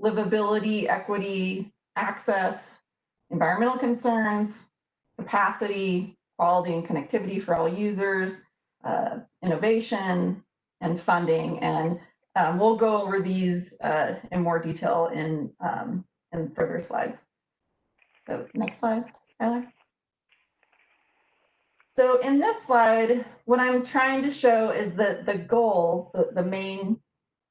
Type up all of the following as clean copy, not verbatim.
livability, equity, access, environmental concerns, capacity, quality and connectivity for all users, innovation, and funding. And we'll go over these in more detail in further slides. So next slide, Tyler. So in this slide, what I'm trying to show is that the goals, the main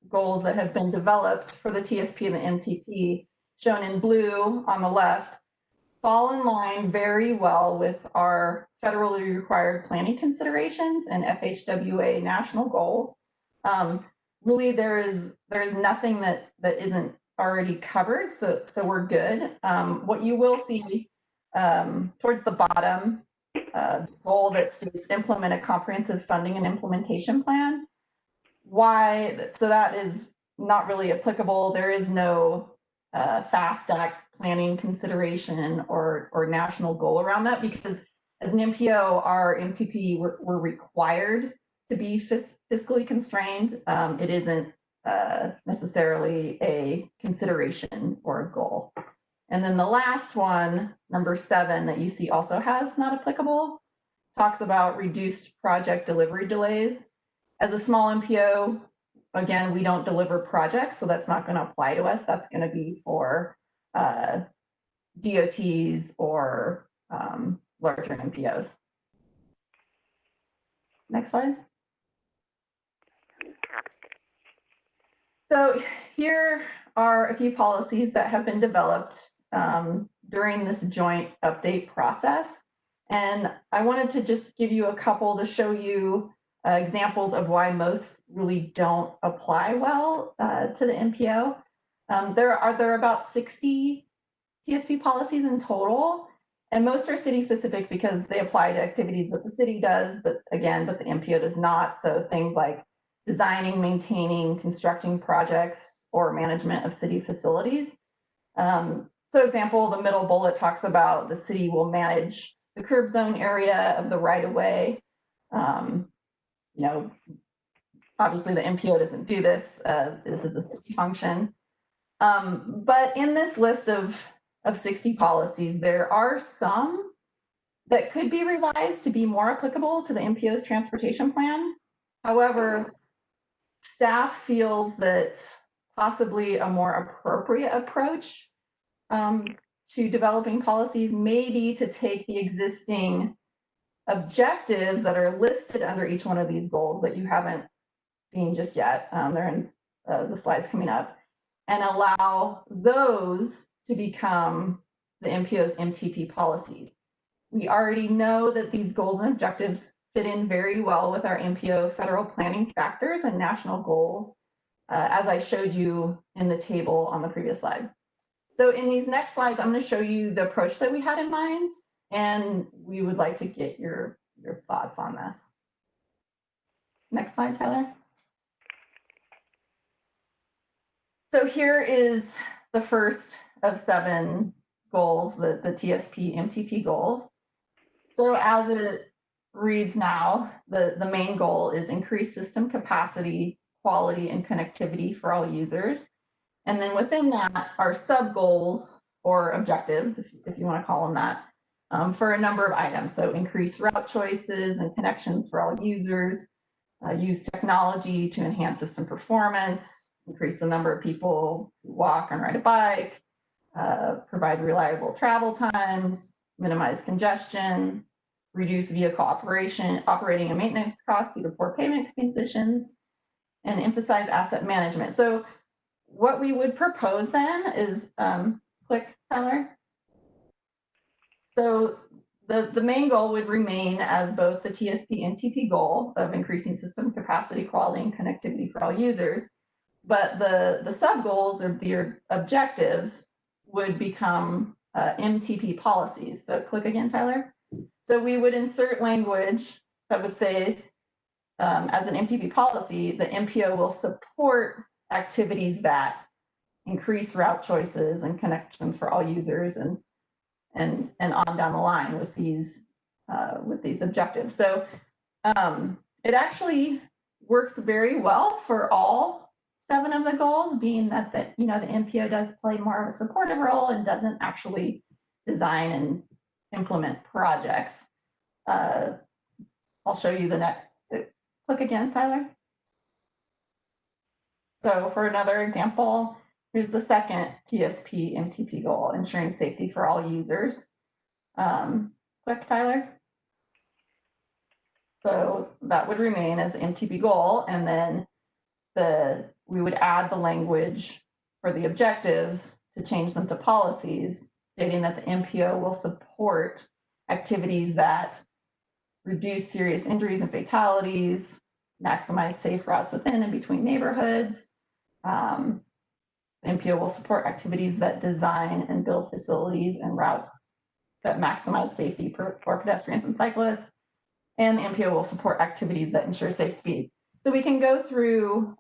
goals that have been developed for the TSP and the MTP, shown in blue on the left, fall in line very well with our federally required planning considerations and FHWA national goals. Really, there is nothing that isn't already covered, so we're good. What you will see towards the bottom, goal that states implement a comprehensive funding and implementation plan. Why? So that is not really applicable. There is no FAST Act planning consideration or national goal around that, because as an MPO, our MTP, we're required to be fiscally constrained. It isn't necessarily a consideration or a goal. And then the last one, number 7, that you see also has not applicable, talks about reduced project delivery delays. As a small MPO, again, we don't deliver projects, so that's not going to apply to us. That's going to be for DOTs or larger MPOs. Next slide. So here are a few policies that have been developed during this joint update process. And I wanted to just give you a couple to show you examples of why most really don't apply well to the MPO. There are about 60 TSP policies in total, and most are city specific because they apply to activities that the city does, but the MPO does not. So things like designing, maintaining, constructing projects, or management of city facilities. So example, the middle bullet talks about the city will manage the curb zone area of the right of way. You know, obviously the MPO doesn't do this. This is a city function. But in this list of 60 policies, there are some that could be revised to be more applicable to the MPO's transportation plan. However, staff feels that possibly a more appropriate approach to developing policies may be to take the existing objectives that are listed under each one of these goals that you haven't seen just yet. They're in the slides coming up, and allow those to become the MPO's MTP policies. We already know that these goals and objectives fit in very well with our MPO federal planning factors and national goals, as I showed you in the table on the previous slide. So in these next slides, I'm going to show you the approach that we had in mind, and we would like to get your thoughts on this. Next slide, Tyler. So here is the first of 7 goals, the TSP MTP goals. So as it reads now, the main goal is increase system capacity, quality, and connectivity for all users. And then within that are sub goals or objectives, if you want to call them that, for a number of items. So increase route choices and connections for all users, use technology to enhance system performance, increase the number of people who walk and ride a bike, provide reliable travel times, minimize congestion, reduce vehicle operating and maintenance costs due to poor pavement conditions, and emphasize asset management. So what we would propose then is, click, Tyler. So the main goal would remain as both the TSP and MTP goal of increasing system capacity, quality, and connectivity for all users. But the sub goals or the objectives would become MTP policies. So click again, Tyler. So we would insert language that would say, as an MTP policy, the MPO will support activities that increase route choices and connections for all users, and on down the line with these objectives. So it actually works very well for all 7 of the goals, being that the MPO does play more of a supportive role and doesn't actually design and implement projects. I'll show you the next. Click again, Tyler. So for another example, here's the second TSP MTP goal, ensuring safety for all users. Click, Tyler. So that would remain as MTP goal, and then we would add the language for the objectives to change them to policies, stating that the MPO will support activities that reduce serious injuries and fatalities, maximize safe routes within and between neighborhoods. The MPO will support activities that design and build facilities and routes that maximize safety for pedestrians and cyclists. And the MPO will support activities that ensure safe speed. So we can go through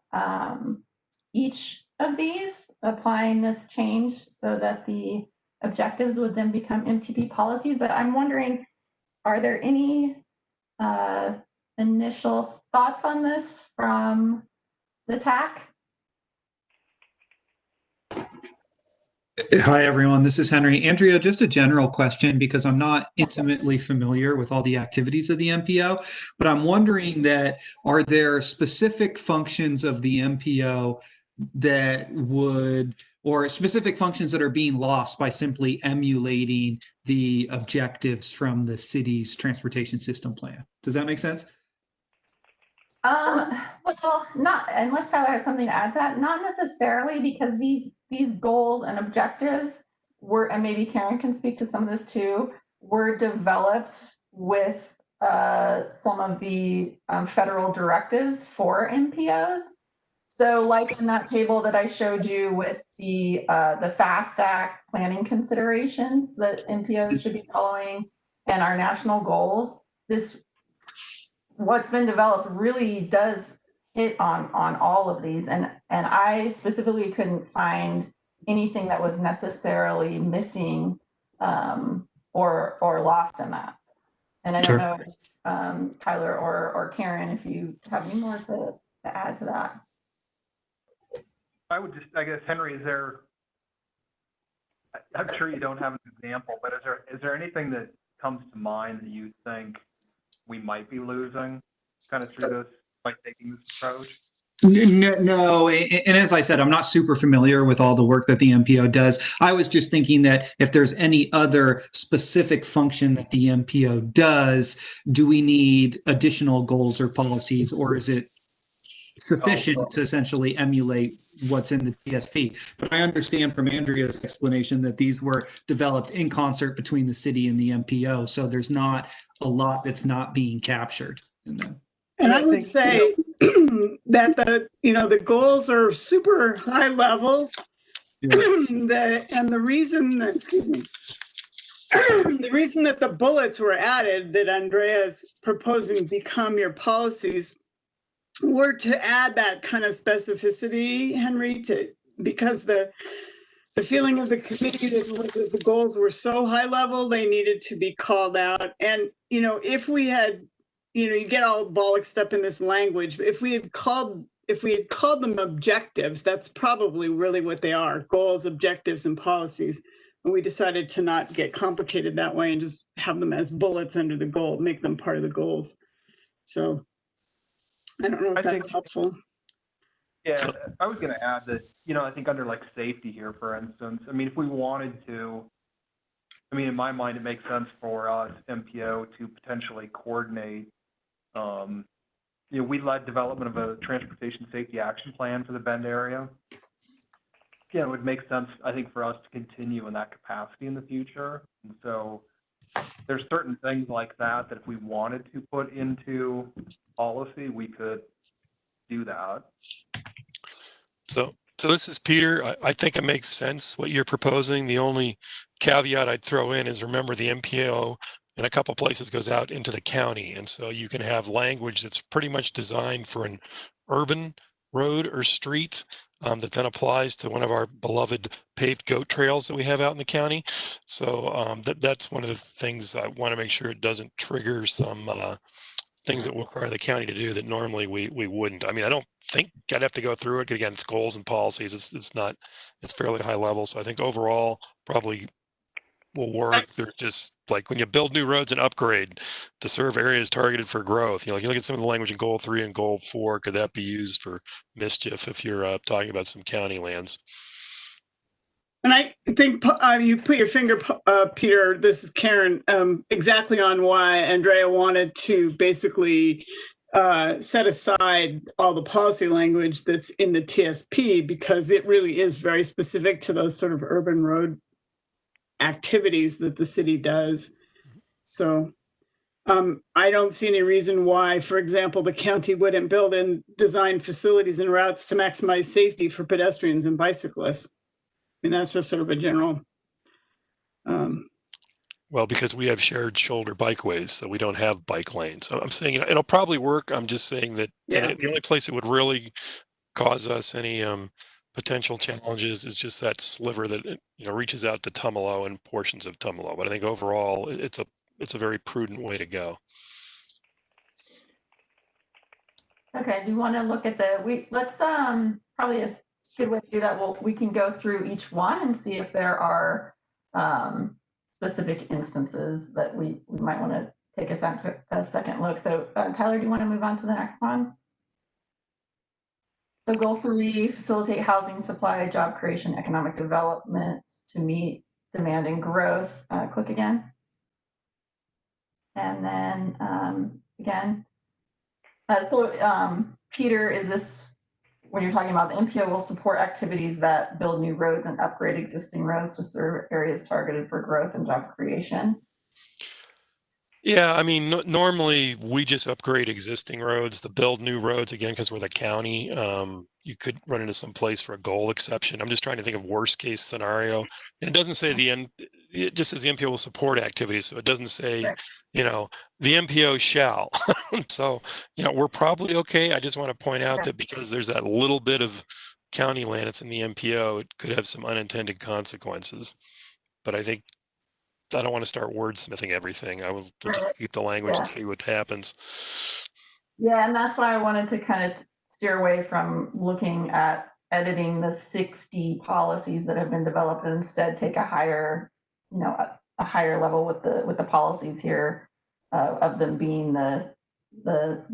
each of these, applying this change so that the objectives would then become MTP policies. But I'm wondering, are there any initial thoughts on this from the TAC? Hi, everyone. This is Henry. Andrea, just a general question, because I'm not intimately familiar with all the activities of the MPO, but I'm wondering that are there specific functions of the MPO that would, or specific functions that are being lost by simply emulating the objectives from the city's transportation system plan? Does that make sense? Well, not unless Tyler has something to add to that. Not necessarily, because these goals and objectives were, and maybe Karen can speak to some of this too, were developed with some of the federal directives for MPOs. So, like in that table that I showed you with the FAST Act planning considerations that MPOs should be following and our national goals, what's been developed really does hit on all of these, and I specifically couldn't find anything that was necessarily missing or lost in that. And I don't know, Tyler or Karen, if you have any more to add to that. I would just, I guess, Henry, is there, I'm sure you don't have an example, but is there anything that comes to mind that you think we might be losing kind of through this by taking this approach? No, and as I said, I'm not super familiar with all the work that the MPO does. I was just thinking that if there's any other specific function that the MPO does, do we need additional goals or policies, or is it sufficient to essentially emulate what's in the TSP? But I understand from Andrea's explanation that these were developed in concert between the city and the MPO, so there's not a lot that's not being captured in them. And I would say that the goals are super high level. Yeah. The reason that, excuse me, the reason that the bullets were added that Andrea's proposing become your policies were to add that kind of specificity, Henry, because the feeling of the committee was that the goals were so high level, they needed to be called out. And, if we had, you get all bollocksed up in this language, but if we had called them objectives, that's probably really what they are: goals, objectives, and policies. And we decided to not get complicated that way and just have them as bullets under the goal, make them part of the goals. So I don't know if that's helpful. Yeah, I was going to add that, I think under like safety here, for instance, I mean, if we wanted to, in my mind, it makes sense for us, MPO, to potentially coordinate. We led development of a transportation safety action plan for the Bend area. Yeah, it would make sense, I think, for us to continue in that capacity in the future. And so there's certain things like that if we wanted to put into policy, we could do that. So this is Peter. I think it makes sense what you're proposing. The only caveat I'd throw in is, remember, the MPO in a couple places goes out into the county. And so you can have language that's pretty much designed for an urban road or street that then applies to one of our beloved paved goat trails that we have out in the county. So that's one of the things I want to make sure it doesn't trigger some things that require the county to do that normally we wouldn't. I mean, I don't think I'd have to go through it. Again, it's goals and policies. It's fairly high level. So I think overall probably will work. They're just like when you build new roads and upgrade to serve areas targeted for growth. Like you look at some of the language in goal 3 and goal 4, could that be used for mischief if you're talking about some county lands? And I think you put your finger, Peter, this is Karen, exactly on why Andrea wanted to basically set aside all the policy language that's in the TSP, because it really is very specific to those sort of urban road activities that the city does. So I don't see any reason why, for example, the county wouldn't build and design facilities and routes to maximize safety for pedestrians and bicyclists. I mean, that's just sort of a general. Well, because we have shared shoulder bikeways, so we don't have bike lanes. So I'm saying it'll probably work. I'm just saying that the only place it would really cause us any potential challenges is just that sliver that reaches out to Tumalo and portions of Tumalo. But I think overall, it's a very prudent way to go. Okay. Do you want to look at let's probably a good way to do that. We can go through each one and see if there are specific instances that we might want to take a second look. So Tyler, do you want to move on to the next one? So goal 3, facilitate housing supply, job creation, economic development to meet demand and growth. Click again. And then again. Peter, is this, when you're talking about the MPO will support activities that build new roads and upgrade existing roads to serve areas targeted for growth and job creation? Yeah, I mean, normally we just upgrade existing roads. The build new roads, again, because we're the county, you could run into some place for a goal exception. I'm just trying to think of worst case scenario. And it doesn't say it just says the MPO will support activities. So it doesn't say, the MPO shall. So, we're probably okay. I just want to point out that because there's that little bit of county land that's in the MPO, it could have some unintended consequences. But I think I don't want to start wordsmithing everything. I will just keep the language and see what happens. Yeah, and that's why I wanted to kind of steer away from looking at editing the 60 policies that have been developed and instead take a higher, a higher level with the policies here of them being the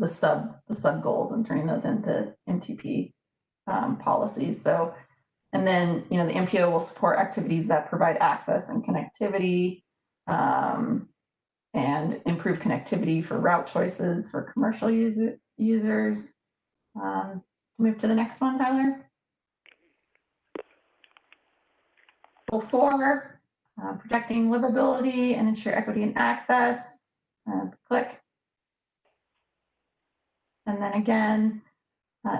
sub goals and turning those into MTP policies. So, and then the MPO will support activities that provide access and connectivity. And improve connectivity for route choices for commercial users. Move to the next one, Tyler. Goal 4, protecting livability and ensure equity and access. Click. And then again,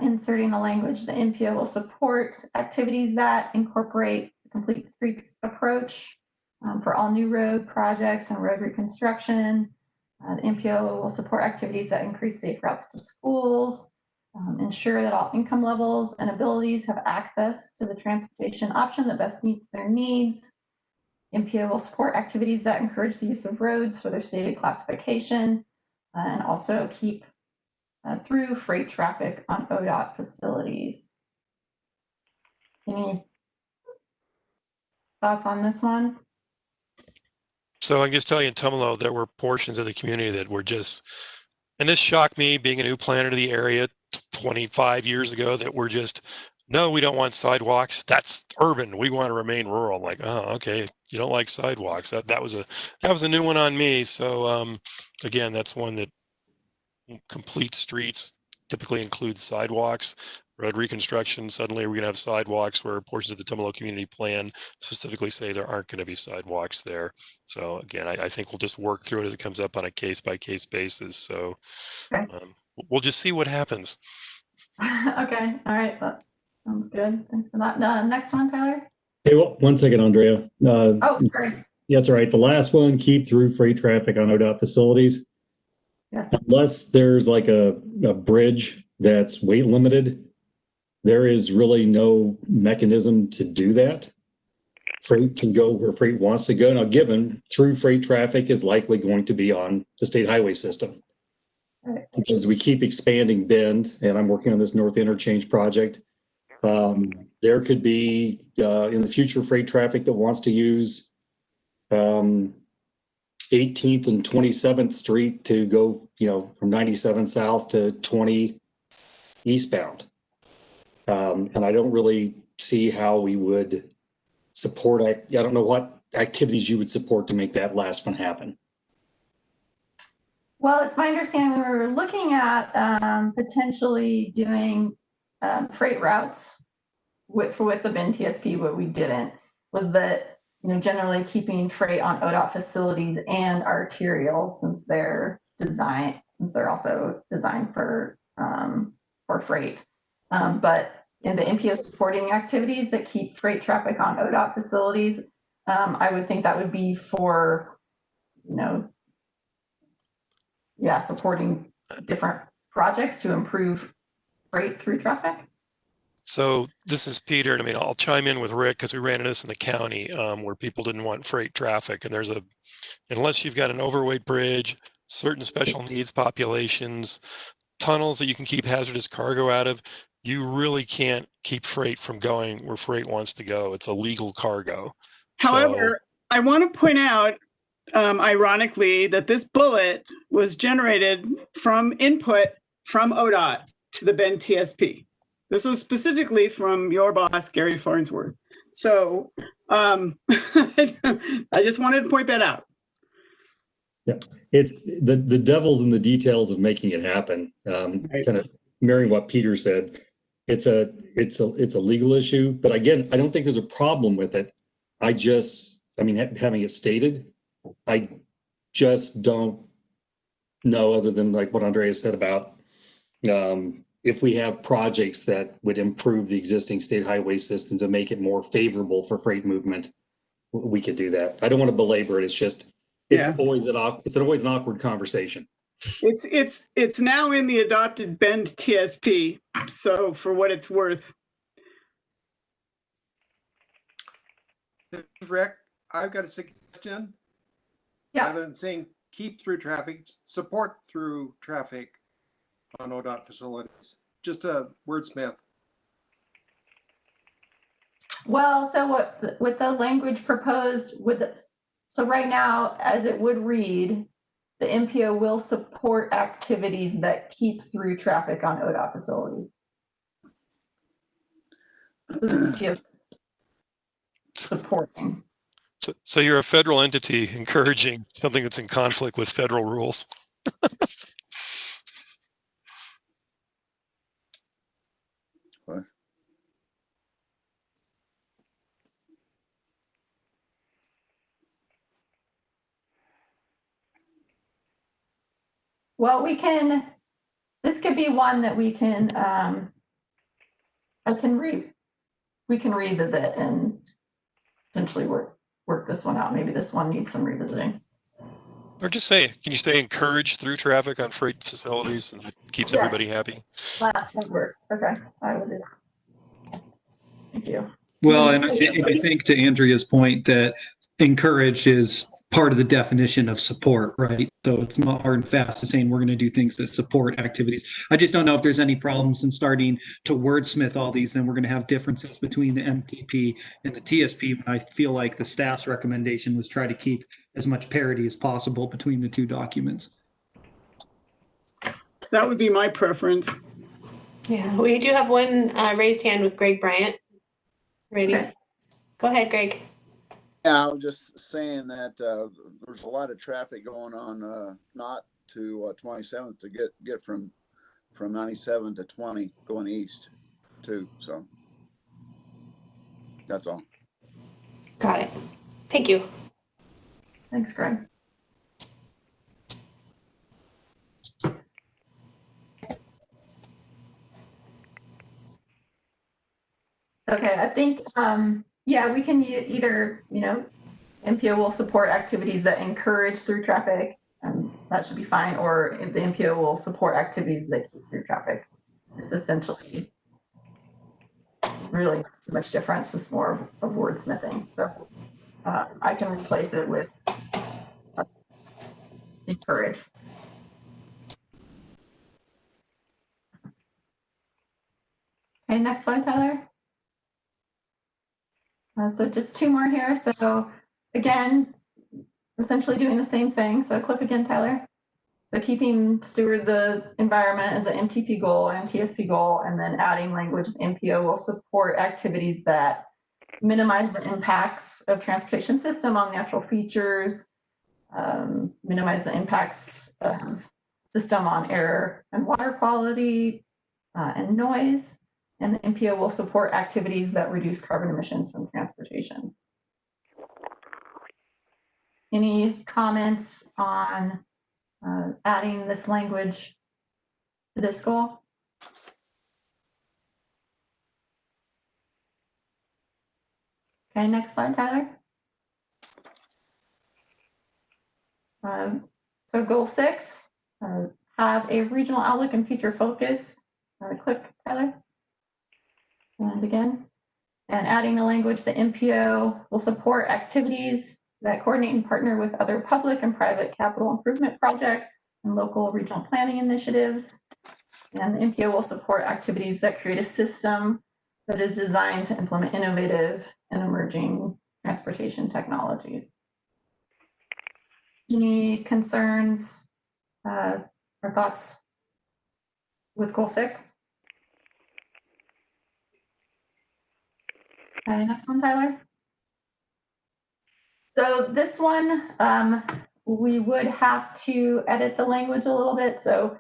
inserting the language, the MPO will support activities that incorporate the complete streets approach. For all new road projects and road reconstruction. The MPO will support activities that increase safe routes to schools, ensure that all income levels and abilities have access to the transportation option that best meets their needs. MPO will support activities that encourage the use of roads for their stated classification, and also keep through freight traffic on ODOT facilities. Any thoughts on this one? So I can just tell you in Tumalo, there were portions of the community that were just, and this shocked me being a new planner to the area 25 years ago, that were just, no, we don't want sidewalks. That's urban. We want to remain rural. I'm like, oh, okay. You don't like sidewalks. That was a new one on me. So again, that's one that complete streets typically includes sidewalks. Road reconstruction, suddenly we're going to have sidewalks where portions of the Tumalo community plan specifically say there aren't going to be sidewalks there. So again, I think we'll just work through it as it comes up on a case-by-case basis. So we'll just see what happens. Okay, all right, that sounds good. Thanks for that. Next one, Tyler. Hey, well, one second, Andrea. Oh, sorry. Yeah, that's all right. The last one, keep through freight traffic on ODOT facilities. Yes. Unless there's like a bridge that's weight limited, there is really no mechanism to do that. Freight can go where freight wants to go. Now, given through freight traffic is likely going to be on the state highway system. because we keep expanding Bend, and I'm working on this North Interchange project. There could be in the future freight traffic that wants to use 18th and 27th Street to go, from 97 south to 20 eastbound. And I don't really see how we would support. I don't know what activities you would support to make that last one happen. Well, it's my understanding we were looking at potentially doing freight routes with the Bend TSP. What we didn't was that, generally keeping freight on ODOT facilities and arterials, since they're also designed for freight. But in the MPO supporting activities that keep freight traffic on ODOT facilities, I would think that would be for, supporting different projects to improve freight through traffic. So this is Peter, and I'll chime in with Rick because we ran into this in the county where people didn't want freight traffic, and unless you've got an overweight bridge, certain special needs populations, tunnels that you can keep hazardous cargo out of, you really can't keep freight from going where freight wants to go. It's illegal cargo. However, I want to point out, ironically, that this bullet was generated from input from ODOT to the Bend TSP. This was specifically from your boss, Gary Farnsworth. So I just wanted to point that out. Yeah, it's the devil's in the details of making it happen. Kind of mirroring what Peter said, it's a legal issue, but again, I don't think there's a problem with it. Having it stated, I just don't know, other than like what Andrea said about if we have projects that would improve the existing state highway system to make it more favorable for freight movement, we could do that. I don't want to belabor it. It's always an awkward conversation. It's now in the adopted Bend TSP. So for what it's worth. Rick, I've got a suggestion. Yeah. Rather than saying keep through traffic, support through traffic on ODOT facilities. Just a wordsmith. Well, so with the language proposed so right now, as it would read, the MPO will support activities that keep through traffic on ODOT facilities. Supporting. So you're a federal entity encouraging something that's in conflict with federal rules. What? Well, this could be one that we can revisit and potentially work this one out. Maybe this one needs some revisiting. Or just can you say encourage through traffic on freight facilities, and it keeps everybody happy? Last work. Okay, I will do that. Thank you. Well, and I think to Andrea's point that encourage is part of the definition of support, right? So it's not hard and fast to saying we're going to do things that support activities. I just don't know if there's any problems in starting to wordsmith all these, and we're going to have differences between the MTP and the TSP. I feel like the staff's recommendation was try to keep as much parity as possible between the two documents. That would be my preference. Yeah, we do have one raised hand with Greg Bryant. Ready? Okay. Go ahead, Greg. Yeah, I was just saying that there's a lot of traffic going on, not to 27th to get from 97 to 20 going east too. So that's all. Got it. Thank you. Thanks, Greg. Okay, I think, we can either, MPO will support activities that encourage through traffic, and that should be fine, or the MPO will support activities that keep through traffic. It's essentially really not too much difference, just more of wordsmithing. So I can replace it with encourage. Okay, next slide, Tyler. So just 2 more here. So again, essentially doing the same thing. So click again, Tyler. So keeping steward the environment as an MTP goal and TSP goal, and then adding language, the MPO will support activities that minimize the impacts of transportation system on natural features, minimize the impacts of system on air and water quality and noise. And the MPO will support activities that reduce carbon emissions from transportation. Any comments on adding this language to this goal? Okay, next slide, Tyler. So goal 6, have a regional outlook and future focus. Click, Tyler. And again, and adding the language, the MPO will support activities that coordinate and partner with other public and private capital improvement projects and local regional planning initiatives. And the MPO will support activities that create a system that is designed to implement innovative and emerging transportation technologies. Any concerns or thoughts with goal 6? Okay, next one, Tyler. So this one, we would have to edit the language a little bit. So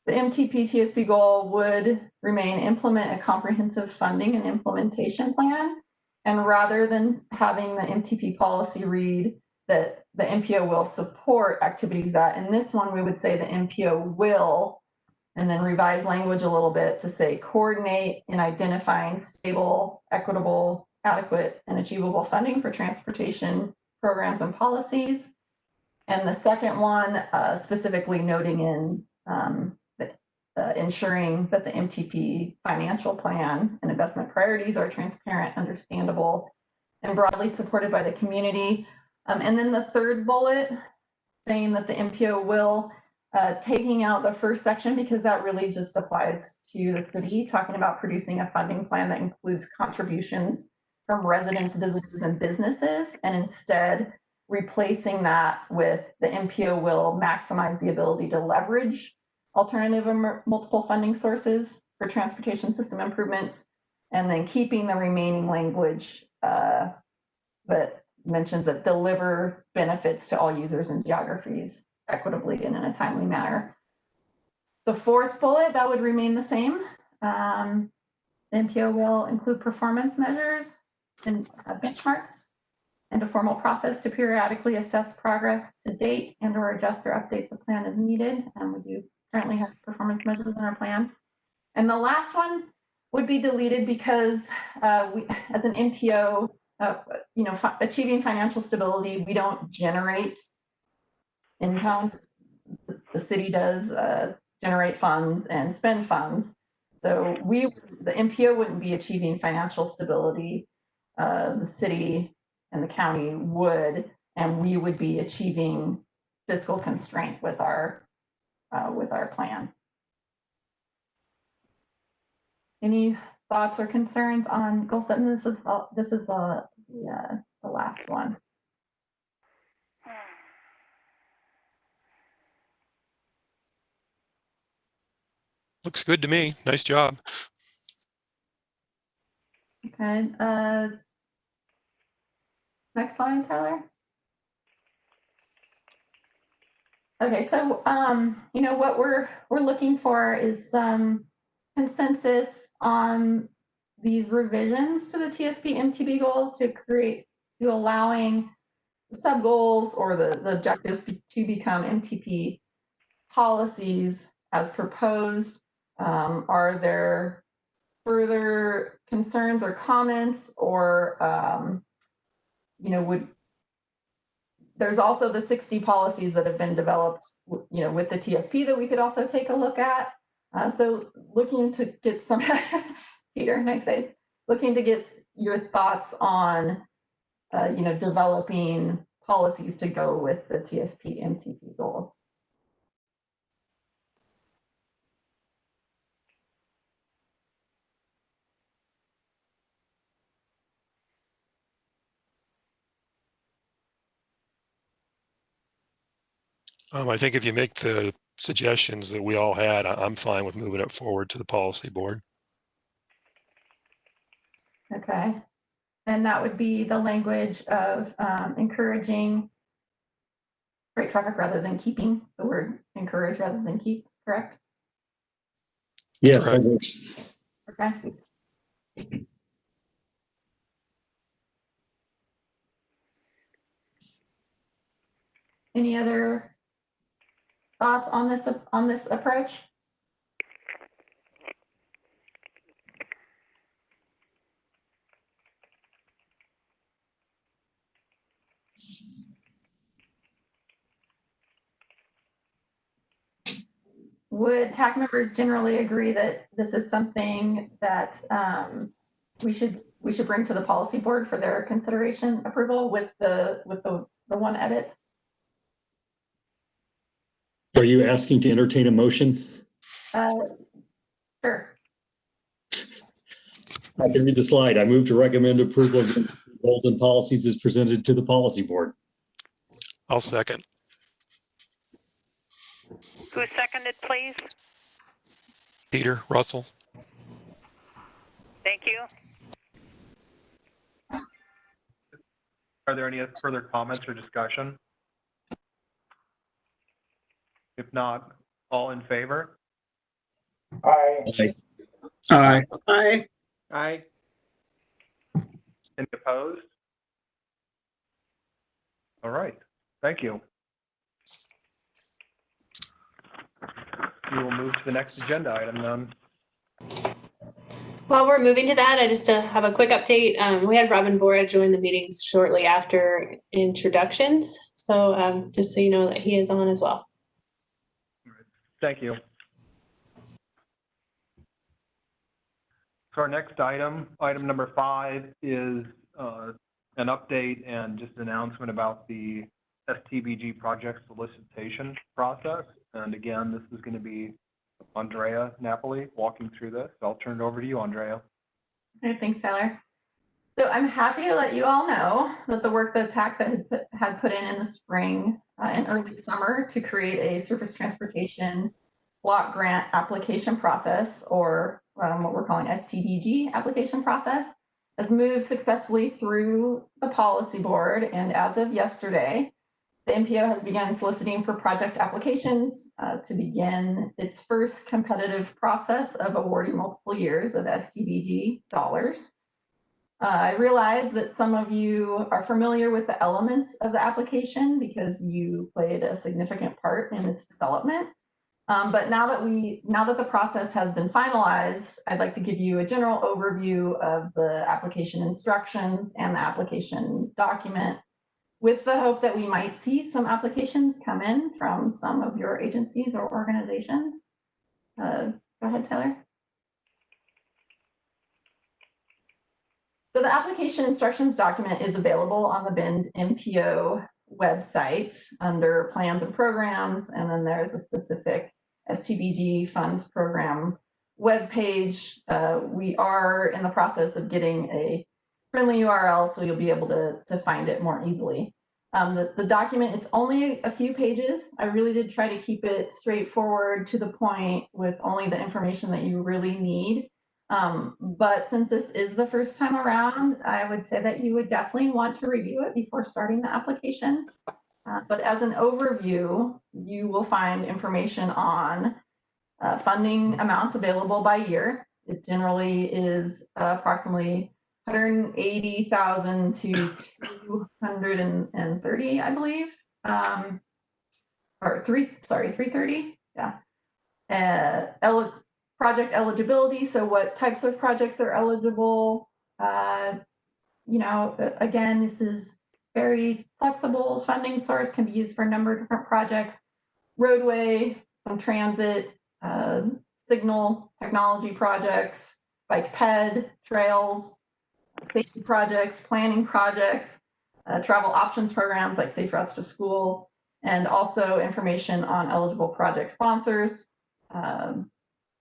the MTP TSP goal would remain implement a comprehensive funding and implementation plan. And rather than having the MTP policy read that the MPO will support activities that, in this one, we would say the MPO will, and then revise language a little bit to say coordinate in identifying stable, equitable, adequate, and achievable funding for transportation programs and policies. And the second one, specifically noting in ensuring that the MTP financial plan and investment priorities are transparent, understandable, and broadly supported by the community. And then the third bullet, saying that the MPO will, taking out the first section because that really just applies to the city, talking about producing a funding plan that includes contributions from residents, visitors, and businesses, and instead replacing that with the MPO will maximize the ability to leverage alternative or multiple funding sources for transportation system improvements, and then keeping the remaining language that mentions that deliver benefits to all users and geographies equitably and in a timely manner. The fourth bullet, that would remain the same. The MPO will include performance measures and benchmarks and a formal process to periodically assess progress to date and or adjust or update the plan as needed. And we do currently have performance measures in our plan. And the last one would be deleted because we, as an MPO, achieving financial stability, we don't generate income. The city does generate funds and spend funds. So the MPO wouldn't be achieving financial stability. The city and the county would, and we would be achieving fiscal constraint with our plan. Any thoughts or concerns on goal setting? This is the last one. Looks good to me. Nice job. Okay. Next slide, Tyler. Okay, so what we're looking for is some consensus on these revisions to the TSP MTP goals to allowing sub goals or the objectives to become MTP policies as proposed. Are there further concerns or comments, or there's also the 60 policies that have been developed, with the TSP that we could also take a look at. So looking to get some, Peter, nice face. Looking to get your thoughts on, developing policies to go with the TSP MTP goals. I think if you make the suggestions that we all had, I'm fine with moving it forward to the policy board. Okay. And that would be the language of encouraging freight traffic rather than keeping, the word encourage rather than keep, correct? Yes, Correct. that works. Okay. Any other thoughts on this approach? Would TAC members generally agree that this is something that we should bring to the policy board for their consideration approval with the one edit? Are you asking to entertain a motion? Sure. I can read the slide. I move to recommend approval of the golden policies as presented to the policy board. I'll second. Who seconded, please? Peter, Russell. Thank you. Are there any further comments or discussion? If not, all in favor? Aye. Aye. Aye. Aye. Any opposed? All right, thank you. We will move to the next agenda item then. While we're moving to that, I just have a quick update. We had Robin Bora join the meetings shortly after introductions. So just so you know that he is on as well. Thank you. So our next item number 5, is an update and just an announcement about the STBG project solicitation process. And again, this is going to be Andrea Napoli walking through this. I'll turn it over to you, Andrea. Okay, thanks, Tyler. So I'm happy to let you all know that the work that TAC had put in the spring and early summer to create a surface transportation block grant application process, or what we're calling STBG application process, has moved successfully through the policy board. And as of yesterday, the MPO has begun soliciting for project applications to begin its first competitive process of awarding multiple years of STBG dollars. I realize that some of you are familiar with the elements of the application because you played a significant part in its development. But now that the process has been finalized, I'd like to give you a general overview of the application instructions and the application document, with the hope that we might see some applications come in from some of your agencies or organizations. Go ahead, Taylor. So the application instructions document is available on the Bend MPO website under plans and programs, and then there's a specific STBG funds program webpage. We are in the process of getting a friendly URL, so you'll be able to find it more easily. The document, it's only a few pages. I really did try to keep it straightforward, to the point, with only the information that you really need. But since this is the first time around, I would say that you would definitely want to review it before starting the application. But as an overview, you will find information on funding amounts available by year. It generally is approximately 180,000 to 230, I believe, or 330. Yeah. Project eligibility. So what types of projects are eligible? You know, again, this is very flexible. Funding source can be used for a number of different projects: roadway, some transit, signal technology projects, bike ped, trails, safety projects, planning projects, travel options programs like Safe Routes to Schools, and also information on eligible project sponsors.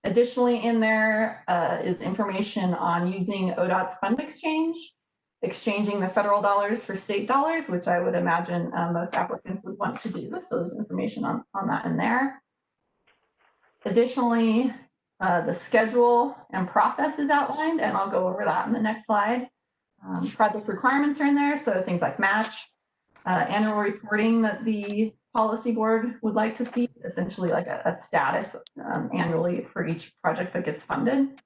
Additionally, in there is information on using ODOT's Fund Exchange. exchanging the federal dollars for state dollars, which I would imagine most applicants would want to do. So there's information on that in there. Additionally, the schedule and process is outlined, and I'll go over that in the next slide. Project requirements are in there, so things like match, annual reporting that the policy board would like to see, essentially like a status annually for each project that gets funded.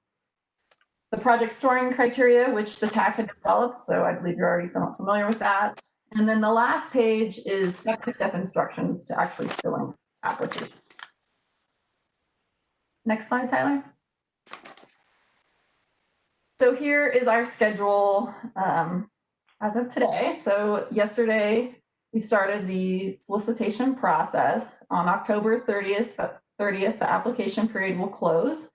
The project scoring criteria, which the TAC had developed, so I believe you're already somewhat familiar with that. And then the last page is step-by-step instructions to actually fill in applications. Next slide, Tyler. So here is our schedule as of today. So yesterday, we started the solicitation process. On October 30th, the application period will close.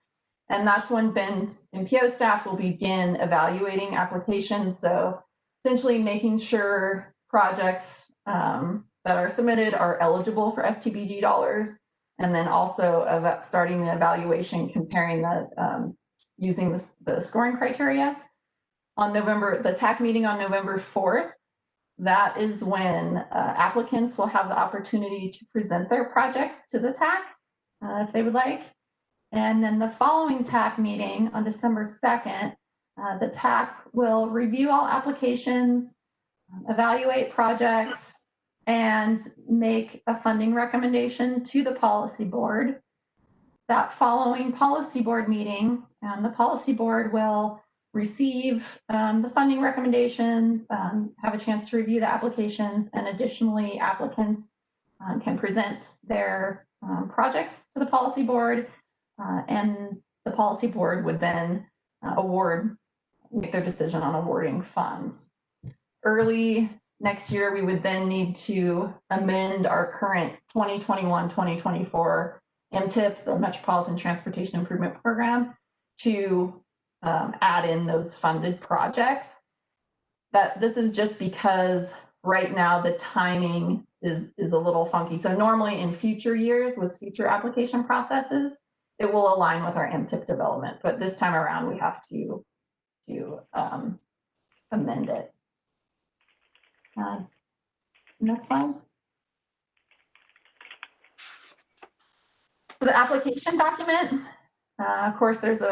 And that's when Ben's MPO staff will begin evaluating applications. So essentially making sure projects that are submitted are eligible for STBG dollars. And then also starting the evaluation, comparing the using the scoring criteria. On the TAC meeting on November 4th, that is when applicants will have the opportunity to present their projects to the TAC if they would like. And then the following TAC meeting on December 2nd, the TAC will review all applications, evaluate projects, and make a funding recommendation to the policy board. That following policy board meeting, the policy board will receive the funding recommendation, have a chance to review the applications, and additionally applicants can present their projects to the policy board, and the policy board would then make their decision on awarding funds. Early next year, we would then need to amend our current 2021-2024 MTIP, the Metropolitan Transportation Improvement Program, to add in those funded projects. This is just because right now the timing is a little funky. So normally in future years with future application processes, it will align with our MTIP development, but this time around we have to amend it. Next slide. So the application document, of course, there's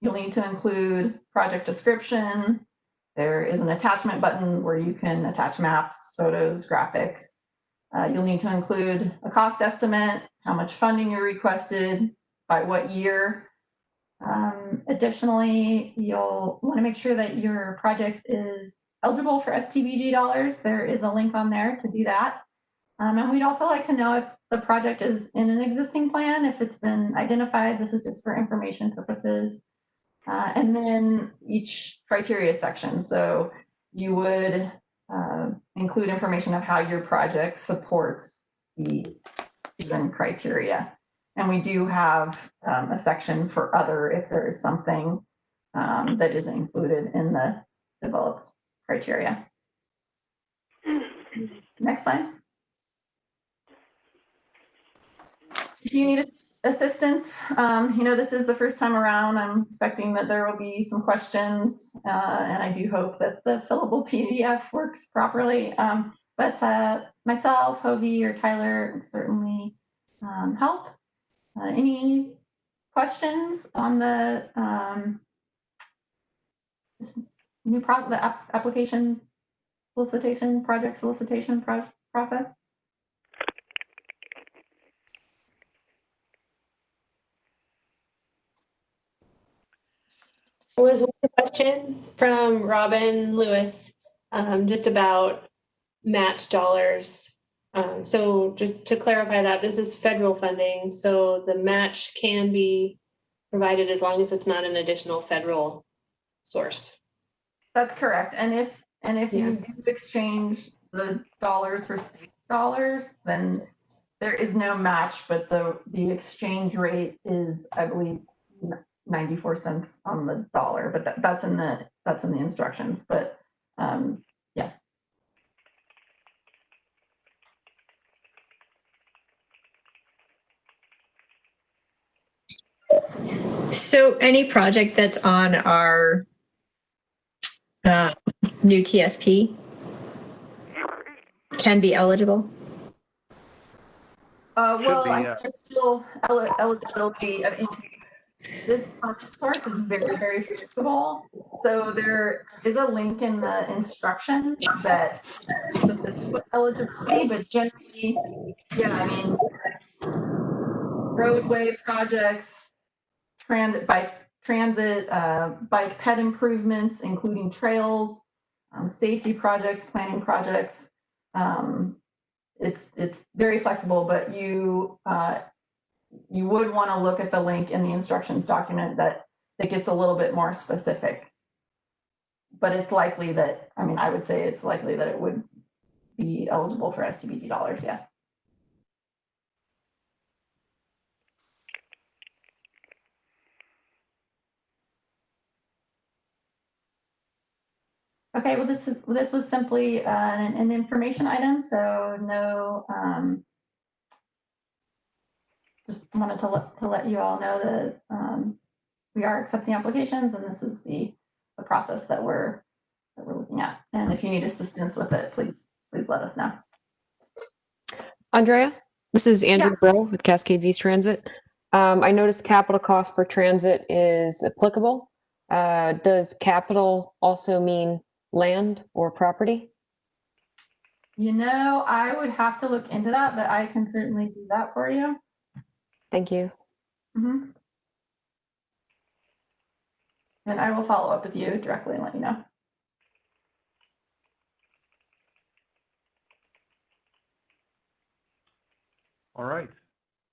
you'll need to include project description. There is an attachment button where you can attach maps, photos, graphics. You'll need to include a cost estimate, how much funding you requested, by what year. Additionally, you'll want to make sure that your project is eligible for STBG dollars. There is a link on there to do that. And we'd also like to know if the project is in an existing plan, if it's been identified. This is just for information purposes. And then each criteria section. So you would include information of how your project supports the given criteria. And we do have a section for other if there is something that isn't included in the developed criteria. Next slide. If you need assistance, this is the first time around. I'm expecting that there will be some questions, and I do hope that the fillable PDF works properly. But myself, Hovey, or Tyler certainly help. Any questions on the application solicitation, project solicitation process? There was one question from Robin Lewis, just about match dollars. So just to clarify that, this is federal funding, so the match can be provided as long as it's not an additional federal source. That's correct. And if you do exchange the dollars for state dollars, then there is no match, but the exchange rate is, I believe, 94 cents on the dollar, but that's in the instructions. But yes. So any project that's on our new TSP can be eligible? Well, be, I yeah. think there's still eligibility. I mean, this source is very, very flexible. So there is a link in the instructions that specific eligibility, but generally, yeah, I mean, roadway projects, bike ped improvements, including trails, safety projects, planning projects. It's very flexible, but you would want to look at the link in the instructions document that gets a little bit more specific. But it's likely that, I mean, I would say it's likely that it would be eligible for STBD dollars, yes. Okay, well, this was simply an information item, so no. Just wanted to let you all know that we are accepting applications, and this is the process that we're looking at. And if you need assistance with it, please let us know. Andrea, this is Andrew Bro with Cascades East Transit. I noticed capital cost for transit is applicable. Does capital also mean land or property? You know, I would have to look into that, but I can certainly do that for you. Thank you. Mm-hmm. And I will follow up with you directly and let you know. All right.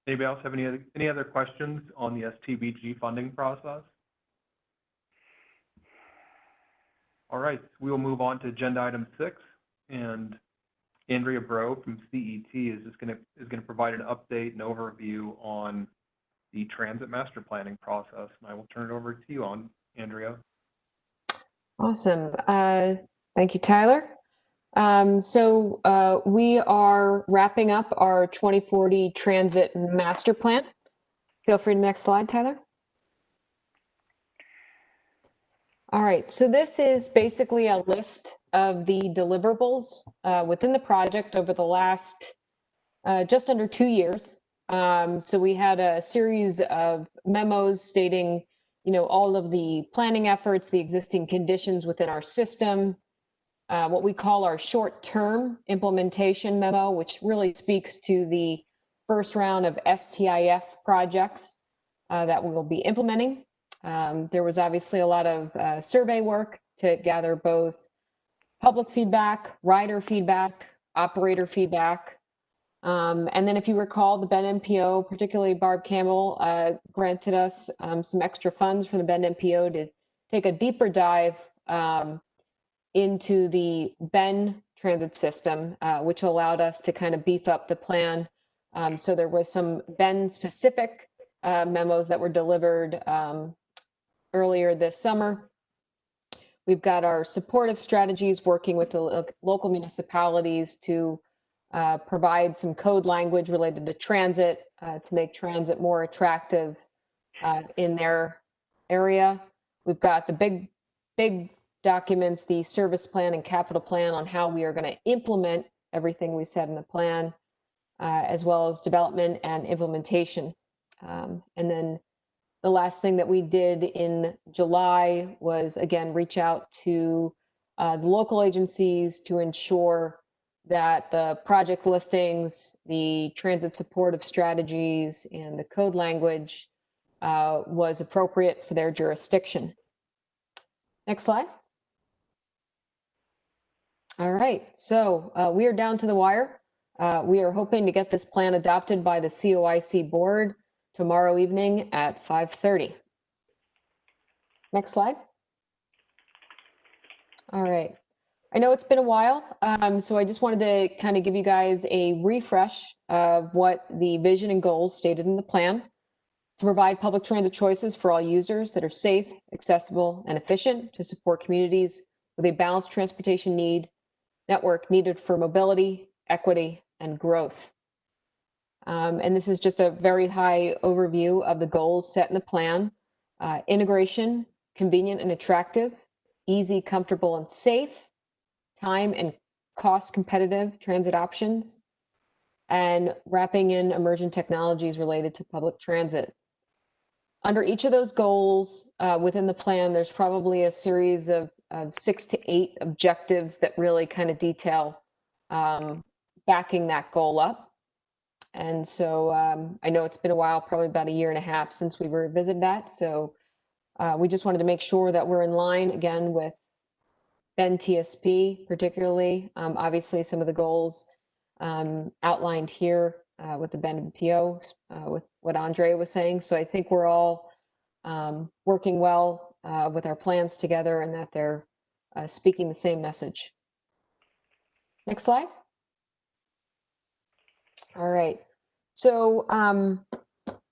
Anybody else have any other questions on the STBG funding process? All right, we will move on to agenda item 6, and Andrea Bro from CET is going to provide an update and overview on the transit master planning process. And I will turn it over to you, Andrea. Awesome. Thank you, Tyler. So we are wrapping up our 2040 transit master plan. Feel free to next slide, Tyler. All right, so this is basically a list of the deliverables within the project over the last just under 2 years. So we had a series of memos stating, all of the planning efforts, the existing conditions within our system, what we call our short-term implementation memo, which really speaks to the first round of STIF projects that we will be implementing. There was obviously a lot of survey work to gather both public feedback, rider feedback, operator feedback. And then if you recall, the Bend MPO, particularly Barb Campbell, granted us some extra funds from the Bend MPO to take a deeper dive into the Bend transit system, which allowed us to kind of beef up the plan. So there was some Bend specific memos that were delivered earlier this summer. We've got our supportive strategies working with the local municipalities to provide some code language related to transit to make transit more attractive in their area. We've got the big documents, the service plan and capital plan on how we are going to implement everything we said in the plan, as well as development and implementation. And then the last thing that we did in July was, again, reach out to the local agencies to ensure that the project listings, the transit supportive strategies, and the code language was appropriate for their jurisdiction. Next slide. All right, so we are down to the wire. We are hoping to get this plan adopted by the COIC board tomorrow evening at 5:30. Next slide. All right. I know it's been a while, so I just wanted to kind of give you guys a refresh of what the vision and goals stated in the plan: to provide public transit choices for all users that are safe, accessible, and efficient, to support communities with a balanced transportation network needed for mobility, equity, and growth. And this is just a very high overview of the goals set in the plan. Integration, convenient and attractive, easy, comfortable, and safe, time and cost competitive transit options, and wrapping in emerging technologies related to public transit. Under each of those goals within the plan, there's probably a series of 6 to 8 objectives that really kind of detail backing that goal up. And so I know it's been a while, probably about 1.5 years since we revisited that. So we just wanted to make sure that we're in line again with Ben TSP, particularly. Obviously, some of the goals outlined here with the Ben MPO, with what Andre was saying. So I think we're all working well with our plans together, and that they're speaking the same message. Next slide. All right. So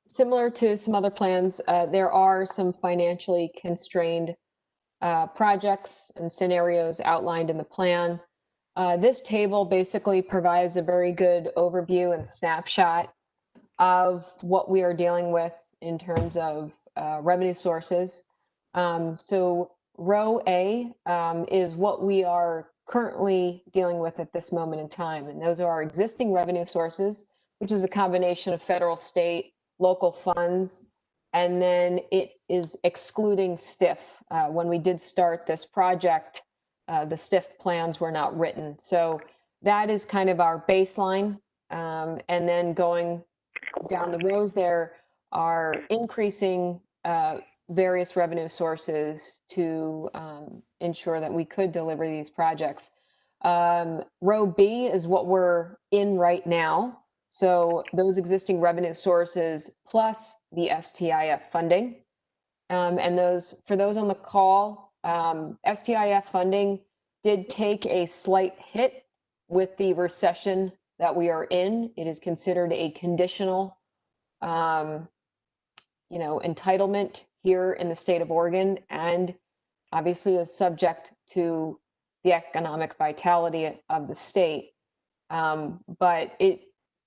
similar to some other plans, there are some financially constrained projects and scenarios outlined in the plan. This table basically provides a very good overview and snapshot of what we are dealing with in terms of revenue sources. So row A is what we are currently dealing with at this moment in time. And those are our existing revenue sources, which is a combination of federal, state, local funds. And then it is excluding STIF. When we did start this project, the STIF plans were not written. So that is kind of our baseline. And then going down the rows there are increasing various revenue sources to ensure that we could deliver these projects. Row B is what we're in right now. So those existing revenue sources plus the STIF funding. And for those on the call, STIF funding did take a slight hit with the recession that we are in. It is considered a conditional entitlement here in the state of Oregon, and obviously is subject to the economic vitality of the state. But it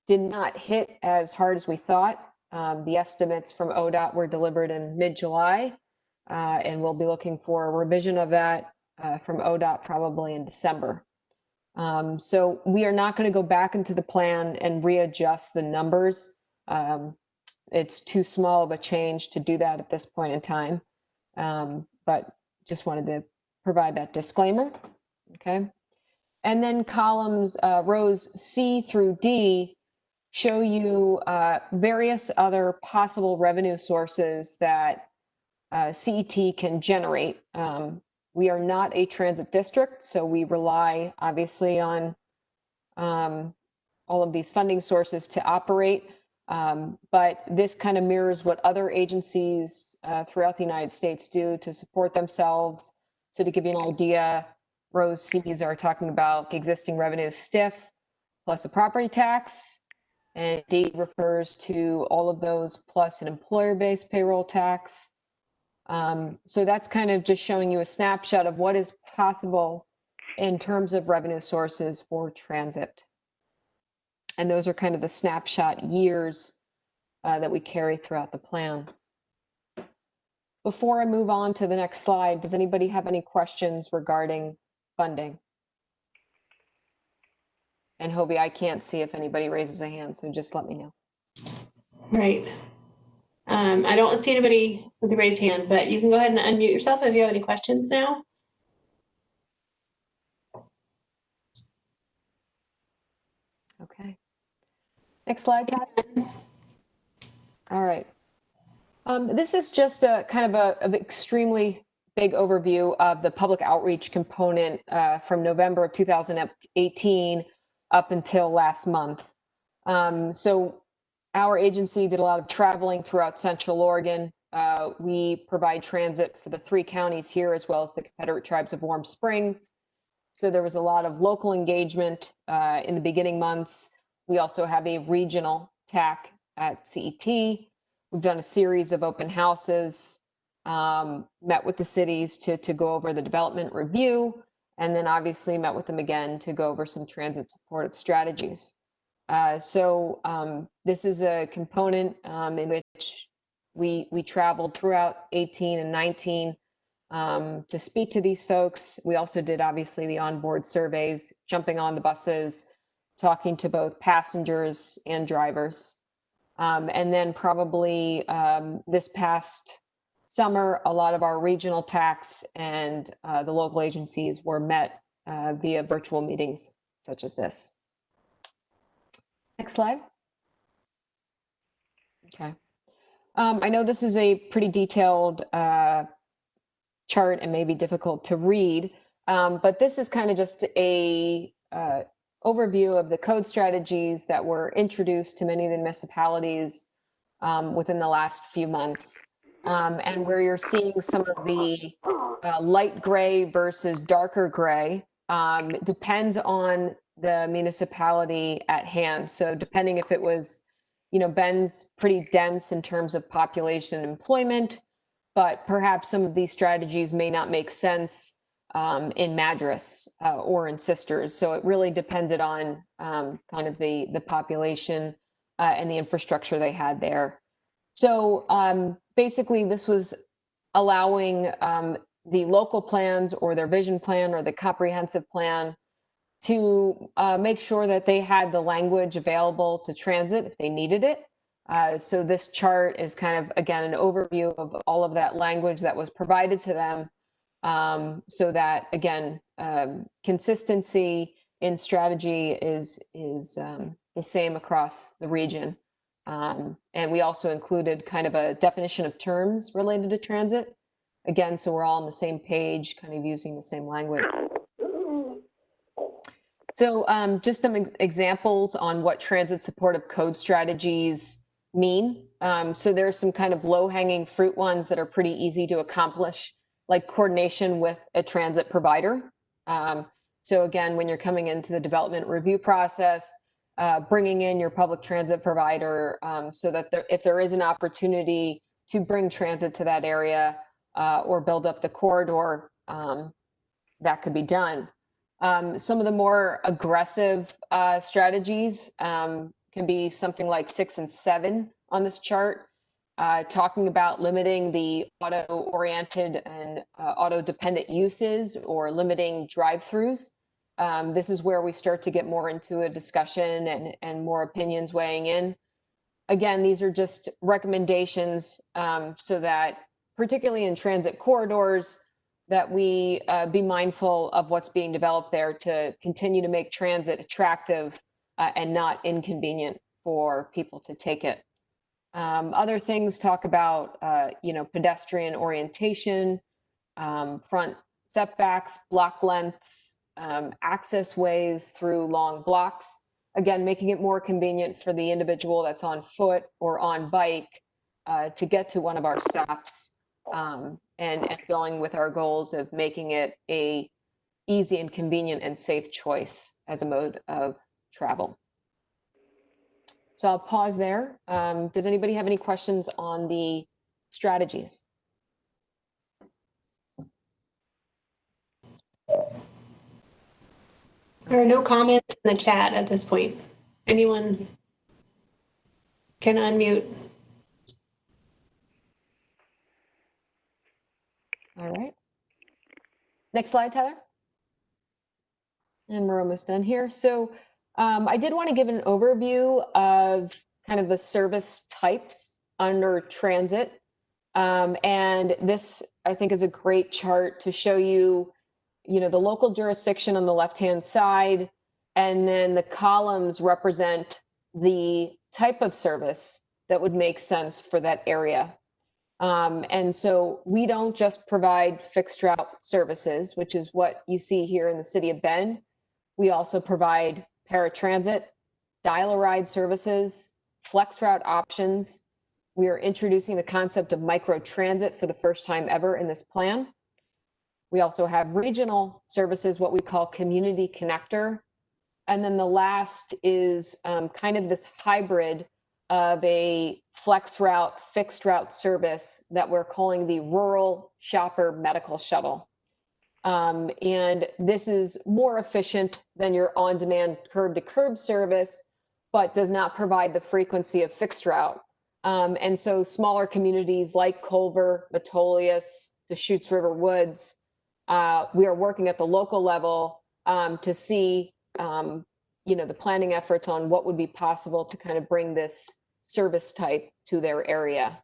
did not hit as hard as we thought. The estimates from ODOT were delivered in mid-July, and we'll be looking for a revision of that from ODOT probably in December. So we are not going to go back into the plan and readjust the numbers. It's too small of a change to do that at this point in time. But just wanted to provide that disclaimer. Okay. And then columns, rows C through D show you various other possible revenue sources that CET can generate. We are not a transit district, so we rely obviously on all of these funding sources to operate. But this kind of mirrors what other agencies throughout the United States do to support themselves. So to give you an idea, rows C's are talking about existing revenue STIF plus a property tax, and D refers to all of those plus an employer-based payroll tax. So that's kind of just showing you a snapshot of what is possible in terms of revenue sources for transit. And those are kind of the snapshot years that we carry throughout the plan. Before I move on to the next slide, does anybody have any questions regarding funding? And Hobie, I can't see if anybody raises a hand, so just let me know. Right. I don't see anybody with a raised hand, but you can go ahead and unmute yourself if you have any questions now. Okay. Next slide, Pat. All right. This is just a kind of an extremely big overview of the public outreach component from November of 2018 up until last month. So our agency did a lot of traveling throughout Central Oregon. We provide transit for the 3 counties here, as well as the Confederate Tribes of Warm Springs. So there was a lot of local engagement in the beginning months. We also have a regional TAC at CET. We've done a series of open houses, met with the cities to go over the development review, and then obviously met with them again to go over some transit supportive strategies. So this is a component in which we traveled throughout 18 and 19 to speak to these folks. We also did obviously the onboard surveys, jumping on the buses, talking to both passengers and drivers. And then probably this past summer, a lot of our regional tax and the local agencies were met via virtual meetings such as this. Next slide. Okay. I know this is a pretty detailed chart and maybe difficult to read, but this is kind of just a overview of the code strategies that were introduced to many of the municipalities within the last few months, and where you're seeing some of the light gray versus darker gray. It depends on the municipality at hand. So depending if it was, Bend's pretty dense in terms of population and employment, but perhaps some of these strategies may not make sense in Madras or in Sisters. So it really depended on kind of the population and the infrastructure they had there. So basically this was allowing the local plans or their vision plan or the comprehensive plan to make sure that they had the language available to transit if they needed it. So this chart is kind of, again, an overview of all of that language that was provided to them, so that, again, consistency in strategy is the same across the region. And we also included kind of a definition of terms related to transit, again, so we're all on the same page, kind of using the same language. So just some examples on what transit supportive code strategies mean. So there's some kind of low-hanging fruit ones that are pretty easy to accomplish, like coordination with a transit provider. So again, when you're coming into the development review process, bringing in your public transit provider so that if there is an opportunity to bring transit to that area or build up the corridor, that could be done. Some of the more aggressive strategies can be something like 6 and 7 on this chart, talking about limiting the auto-oriented and auto-dependent uses or limiting drive-throughs. This is where we start to get more into a discussion and more opinions weighing in. Again, these are just recommendations so that, particularly in transit corridors, that we be mindful of what's being developed there to continue to make transit attractive and not inconvenient for people to take it. Other things talk about, pedestrian orientation, front setbacks, block lengths, access ways through long blocks. Again, making it more convenient for the individual that's on foot or on bike to get to one of our stops. And going with our goals of making it a easy and convenient and safe choice as a mode of travel. So I'll pause there. Does anybody have any questions on the strategies? There are no comments in the chat at this point. Anyone can unmute. All right. Next slide, Tyler. And we're almost done here. So I did want to give an overview of kind of the service types under transit. And this, I think, is a great chart to show you, the local jurisdiction on the left-hand side, and then the columns represent the type of service that would make sense for that area. And so we don't just provide fixed route services, which is what you see here in the city of Bend. We also provide paratransit, dial-a-ride services, flex route options. We are introducing the concept of microtransit for the first time ever in this plan. We also have regional services, what we call community connector. And then the last is kind of this hybrid of a flex route, fixed route service that we're calling the rural shopper medical shuttle. And this is more efficient than your on-demand curb-to-curb service, but does not provide the frequency of fixed route. And so smaller communities like Culver, Metolius, Deschutes River Woods, we are working at the local level to see, the planning efforts on what would be possible to kind of bring this service type to their area.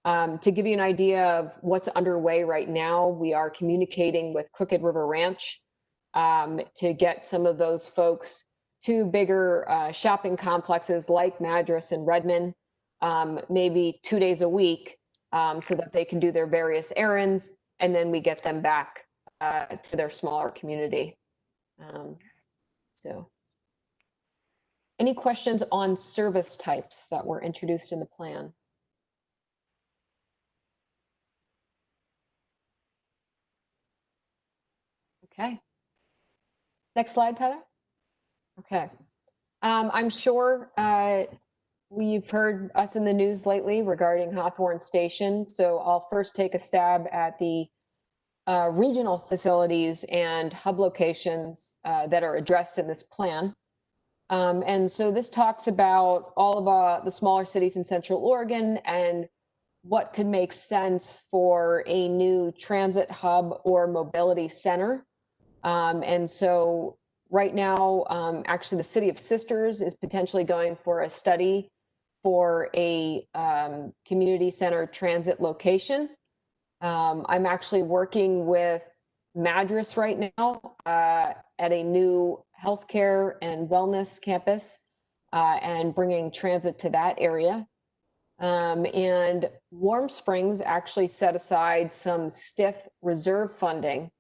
To give you an idea of what's underway right now, we are communicating with Crooked River Ranch to get some of those folks to bigger shopping complexes like Madras and Redmond, maybe 2 days a week, so that they can do their various errands, and then we get them back to their smaller community. So, any questions on service types that were introduced in the plan? Okay. Next slide, Tyler. Okay. I'm sure we've heard us in the news lately regarding Hawthorne Station. So I'll first take a stab at the regional facilities and hub locations that are addressed in this plan. And so this talks about all of the smaller cities in Central Oregon and what could make sense for a new transit hub or mobility center. And so right now, actually the City of Sisters is potentially going for a study for a community center transit location. I'm actually working with Madras right now at a new healthcare and wellness campus and bringing transit to that area. And Warm Springs actually set aside some stiff reserve funding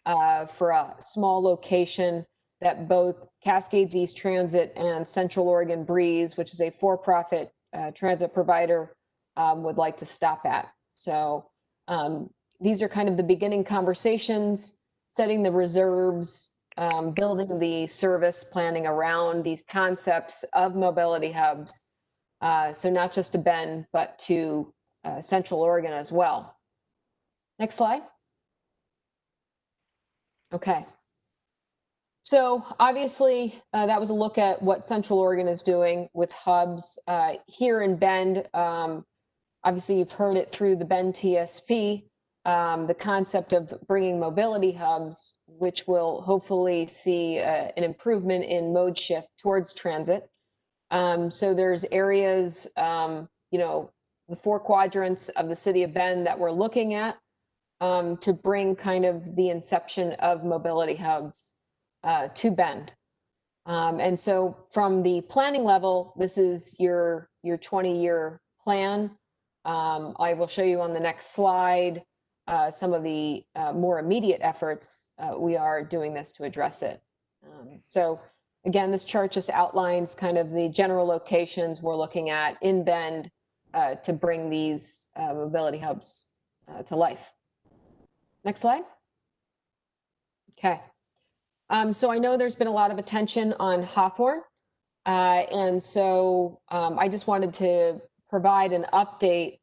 for a small location that both Cascades East Transit and Central Oregon Breeze, which is a for-profit transit provider, would like to stop at. So these are kind of the beginning conversations, setting the reserves, building the service planning around these concepts of mobility hubs. So not just to Bend, but to Central Oregon as well. Next slide. Okay. So obviously that was a look at what Central Oregon is doing with hubs here in Bend. Obviously you've heard it through the Bend TSP, the concept of bringing mobility hubs, which will hopefully see an improvement in mode shift towards transit. So there's areas, the 4 quadrants of the city of Bend that we're looking at to bring kind of the inception of mobility hubs to Bend. And so from the planning level, this is your 20-year plan. I will show you on the next slide some of the more immediate efforts we are doing this to address it. So again, this chart just outlines kind of the general locations we're looking at in Bend to bring these mobility hubs to life. Next slide. Okay. So I know there's been a lot of attention on Hawthorne. And so I just wanted to provide an update.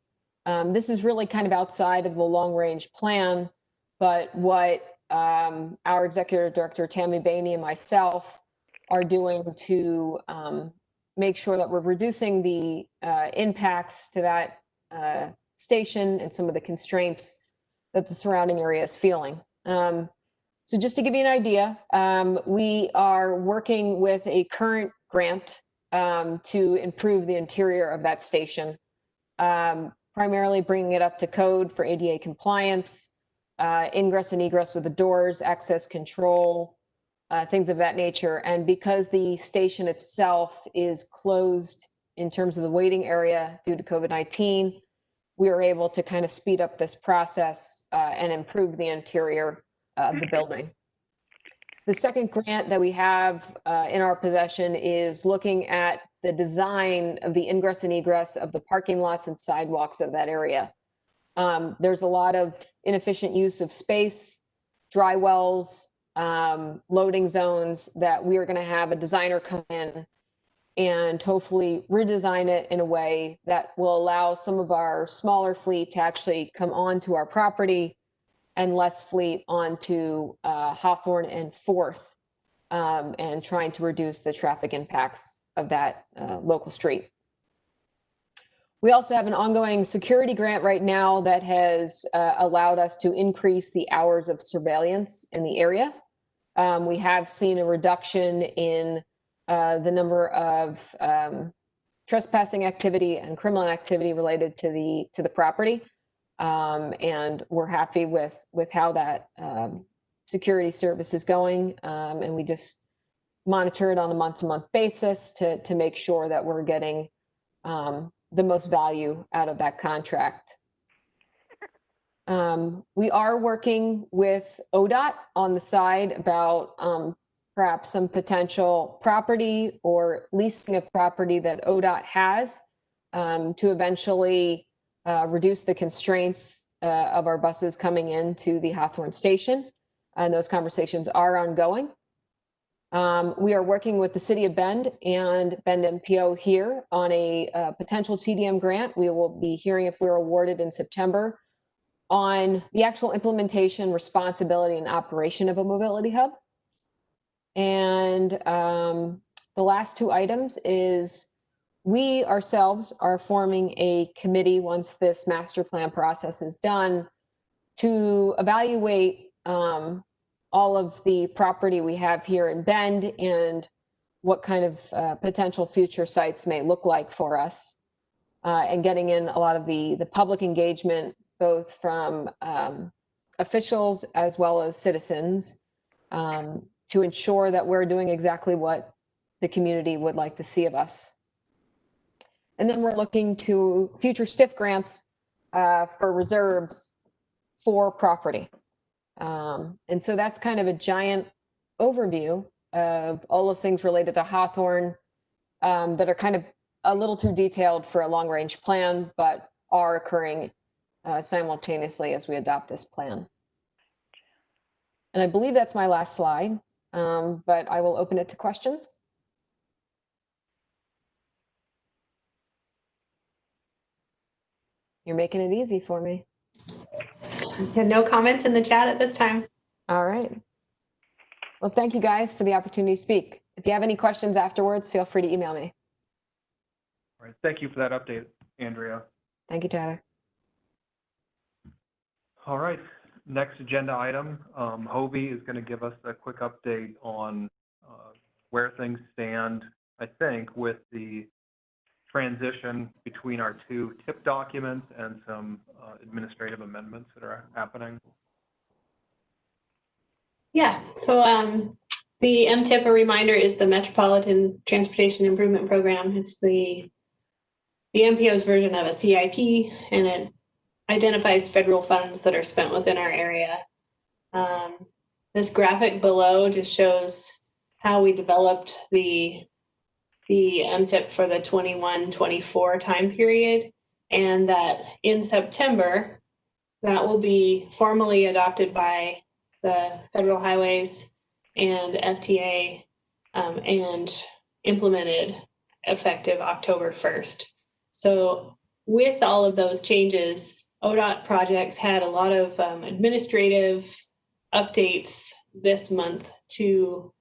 This is really kind of outside of the long range plan, but what our executive director, Tammy Bainey, and myself are doing to make sure that we're reducing the impacts to that station and some of the constraints that the surrounding area is feeling. So just to give you an idea, we are working with a current grant to improve the interior of that station, primarily bringing it up to code for ADA compliance, ingress and egress with the doors, access control, things of that nature. And because the station itself is closed in terms of the waiting area due to COVID-19, we are able to kind of speed up this process and improve the interior of the building. The second grant that we have in our possession is looking at the design of the ingress and egress of the parking lots and sidewalks of that area. There's a lot of inefficient use of space, dry wells, loading zones that we are going to have a designer come in and hopefully redesign it in a way that will allow some of our smaller fleet to actually come onto our property and less fleet onto Hawthorne and 4th, and trying to reduce the traffic impacts of that local street. We also have an ongoing security grant right now that has allowed us to increase the hours of surveillance in the area. We have seen a reduction in the number of trespassing activity and criminal activity related to the property, and we're happy with how that security service is going, and we just monitor it on a month-to-month basis to make sure that we're getting the most value out of that contract. We are working with ODOT on the side about perhaps some potential property or leasing of property that ODOT has to eventually reduce the constraints of our buses coming into the Hawthorne station. And those conversations are ongoing. We are working with the City of Bend and Bend MPO here on a potential TDM grant. We will be hearing if we're awarded in September on the actual implementation, responsibility, and operation of a mobility hub. And the last two items is we ourselves are forming a committee once this master plan process is done to evaluate all of the property we have here in Bend and what kind of potential future sites may look like for us, and getting in a lot of the public engagement, both from officials as well as citizens, to ensure that we're doing exactly what the community would like to see of us. And then we're looking to future STIF grants for reserves for property. And so that's kind of a giant overview of all of things related to Hawthorne that are kind of a little too detailed for a long-range plan, but are occurring simultaneously as we adopt this plan. And I believe that's my last slide, but I will open it to questions. You're making it easy for me. No comments in the chat at this time. All right. Well, thank you guys for the opportunity to speak. If you have any questions afterwards, feel free to email me. All right. Thank you for that update, Andrea. Thank you, Tyler. All right. Next agenda item, Hovey is going to give us a quick update on where things stand, I think, with the transition between our two TIP documents and some administrative amendments that are happening. Yeah, so the MTIP, a reminder, is the Metropolitan Transportation Improvement Program. It's the MPO's version of a CIP, and it identifies federal funds that are spent within our area. This graphic below just shows how we developed the MTIP for the 21-24 time period, and that in September, that will be formally adopted by the Federal Highways and FTA and implemented effective October 1st. So with all of those changes, ODOT projects had a lot of administrative updates this month to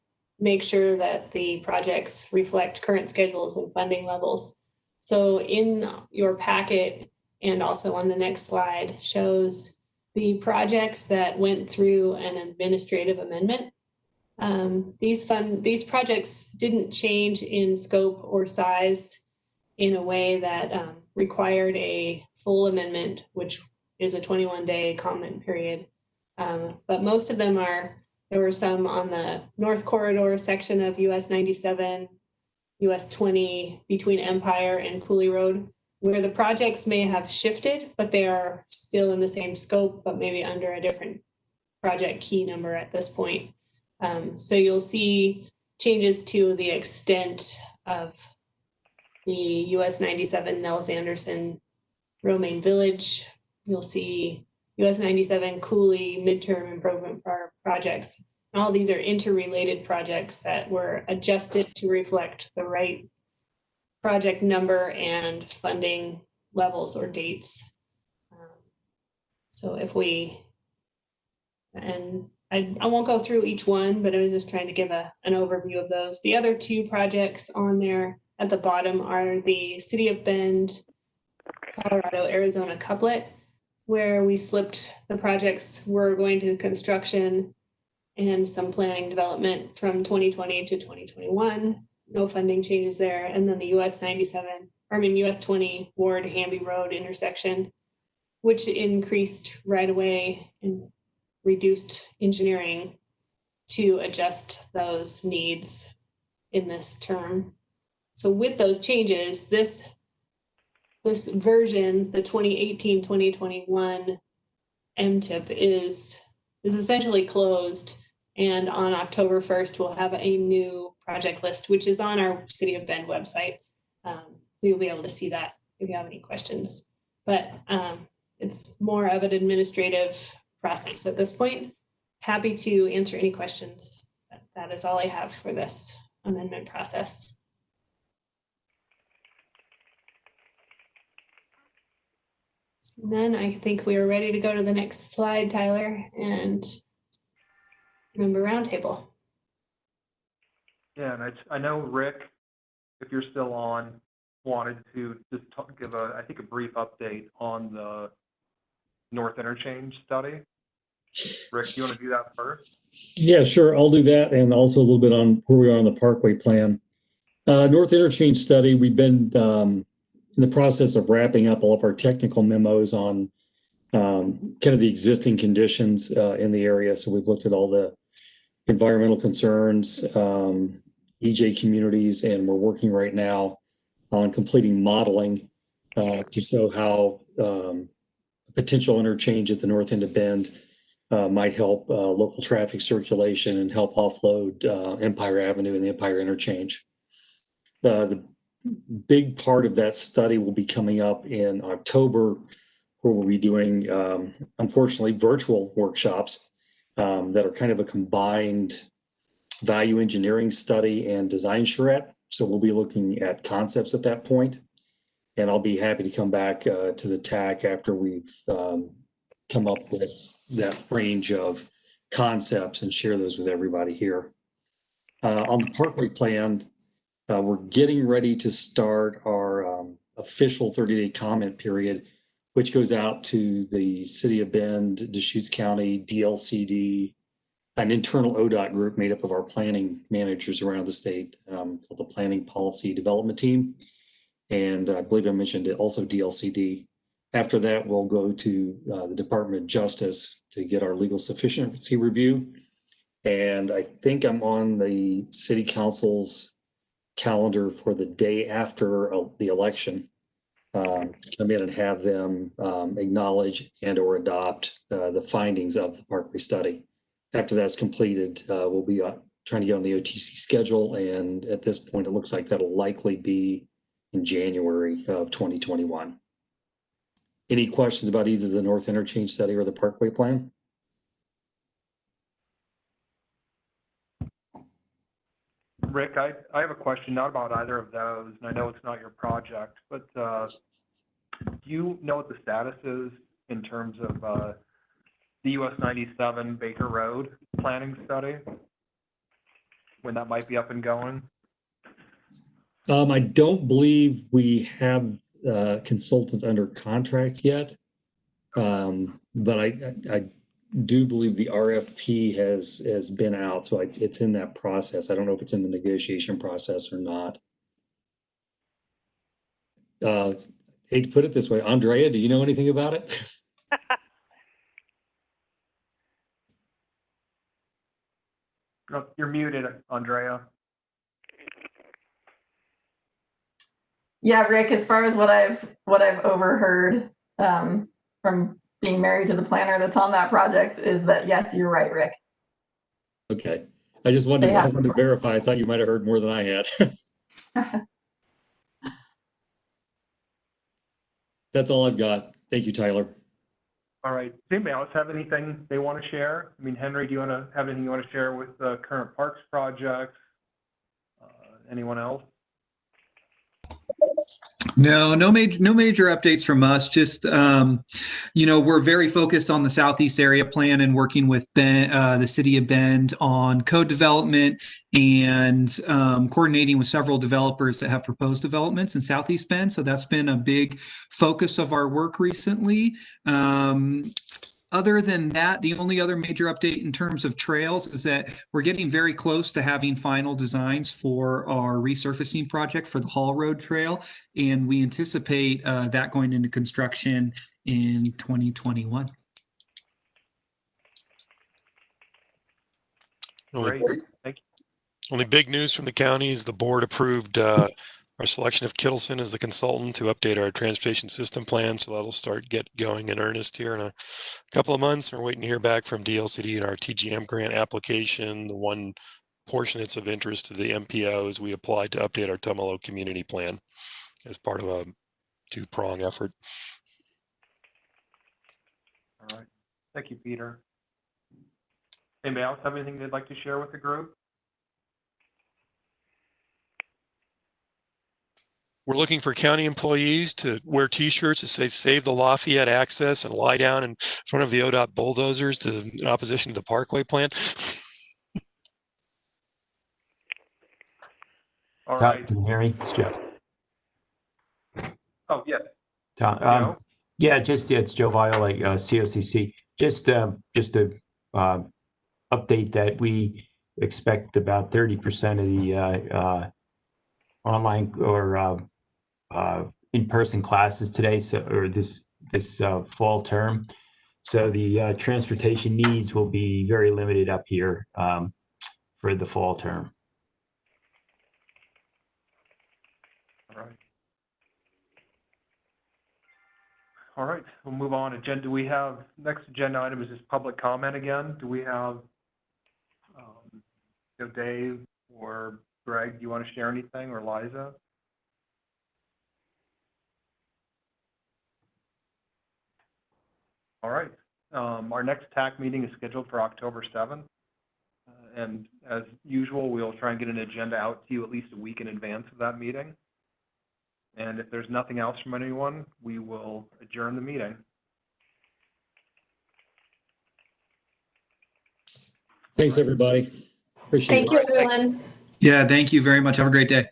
make sure that the projects reflect current schedules and funding levels. So in your packet and also on the next slide shows the projects that went through an administrative amendment. These projects didn't change in scope or size in a way that required a full amendment, which is a 21-day comment period. But most of them there were some on the North Corridor section of US 97, US 20 between Empire and Cooley Road, where the projects may have shifted, but they are still in the same scope, but maybe under a different project key number at this point. So you'll see changes to the extent of the US 97 Nels Anderson Romaine Village. You'll see US 97 Cooley midterm improvement projects. All these are interrelated projects that were adjusted to reflect the right project number and funding levels or dates. So if we, and I won't go through each one, but I was just trying to give an overview of those. The other two projects on there at the bottom are the City of Bend Colorado, Arizona couplet, where we slipped the projects we're going to construction and some planning development from 2020 to 2021. No funding changes there. And then the US 20 Ward Hamby Road intersection, which increased right away and reduced engineering to adjust those needs in this term. So with those changes, this version, the 2018-2021 MTIP is essentially closed. And on October 1st, we'll have a new project list, which is on our City of Bend website. So you'll be able to see that if you have any questions. But it's more of an administrative process at this point. Happy to answer any questions. That is all I have for this amendment process. And then I think we are ready to go to the next slide, Tyler, and member roundtable. Yeah, and I know Rick, if you're still on, wanted to just give I think a brief update on the North Interchange study. Rick, do you want to do that first? Yeah, sure. I'll do that, and also a little bit on where we are on the Parkway plan. North Interchange study, we've been in the process of wrapping up all of our technical memos on kind of the existing conditions in the area. So we've looked at all the environmental concerns, EJ communities, and we're working right now on completing modeling to show how potential interchange at the north end of Bend might help local traffic circulation and help offload Empire Avenue and the Empire Interchange. The big part of that study will be coming up in October, where we'll be doing, unfortunately, virtual workshops that are kind of a combined value engineering study and design charrette. So we'll be looking at concepts at that point, and I'll be happy to come back to the TAC after we've come up with that range of concepts and share those with everybody here. On the Parkway plan, we're getting ready to start our official 30-day comment period, which goes out to the City of Bend, Deschutes County, DLCD, an internal ODOT group made up of our planning managers around the state, called the Planning Policy Development Team. And I believe I mentioned it, also DLCD. After that, we'll go to the Department of Justice to get our legal sufficiency review. And I think I'm on the City Council's calendar for the day after the election to come in and have them acknowledge and or adopt the findings of the Parkway study. After that's completed, we'll be trying to get on the OTC schedule, and at this point it looks like that'll likely be in January of 2021. Any questions about either the North Interchange study or the Parkway plan? Rick, I have a question, not about either of those, and I know it's not your project, but do you know what the status is in terms of the US 97 Baker Road planning study? When that might be up and going? I don't believe we have consultants under contract yet, but I do believe the RFP has been out, so it's in that process. I don't know if it's in the negotiation process or not. Hate to put it this way, Andrea, do you know anything about it? Oh, you're muted, Andrea. Yeah, Rick, as far as what I've overheard from being married to the planner that's on that project is that, yes, you're right, Rick. Okay. I just wanted to verify. I thought you might have heard more than I had. That's all I've got. Thank you, Tyler. All right. Does anybody else have anything they want to share? I mean, Henry, do you want to have anything you want to share with the current parks projects? Anyone else? No major updates from us. Just, we're very focused on the Southeast Area Plan and working with the City of Bend on code development and coordinating with several developers that have proposed developments in Southeast Bend. So that's been a big focus of our work recently. Other than that, the only other major update in terms of trails is that we're getting very close to having final designs for our resurfacing project for the Hall Road Trail, and we anticipate that going into construction in 2021. Great. Thank you. Only big news from the county is the board approved our selection of Kittleson as the consultant to update our transportation system plan. So that'll get going in earnest here in a couple of months. We're waiting to hear back from DLCD and our TGM grant application. The one portion that's of interest to the MPO is we applied to update our Tumalo community plan as part of a two-prong effort. All right. Thank you, Peter. Anybody else have anything they'd like to share with the group? We're looking for county employees to wear T-shirts that say "Save the Lafayette Access" and lie down in front of the ODOT bulldozers in opposition to the Parkway plan. All Tom, right. can you hear me? It's Joe. Oh, yeah. Tom, Joe? it's Joe Viola, COCC. Just to update that we expect about 30% of the online or in-person classes today, this fall term. So the transportation needs will be very limited up here for the fall term. All right. All right, we'll move on. Do we have, next agenda item is this public comment again. Do we have, Dave or Greg, do you want to share anything, or Liza? All right, our next TAC meeting is scheduled for October 7th. And as usual, we'll try and get an agenda out to you at least a week in advance of that meeting. And if there's nothing else from anyone, we will adjourn the meeting. Thanks, everybody. Appreciate it. Thank you, everyone. Yeah, thank you very much. Have a great day.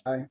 Aye.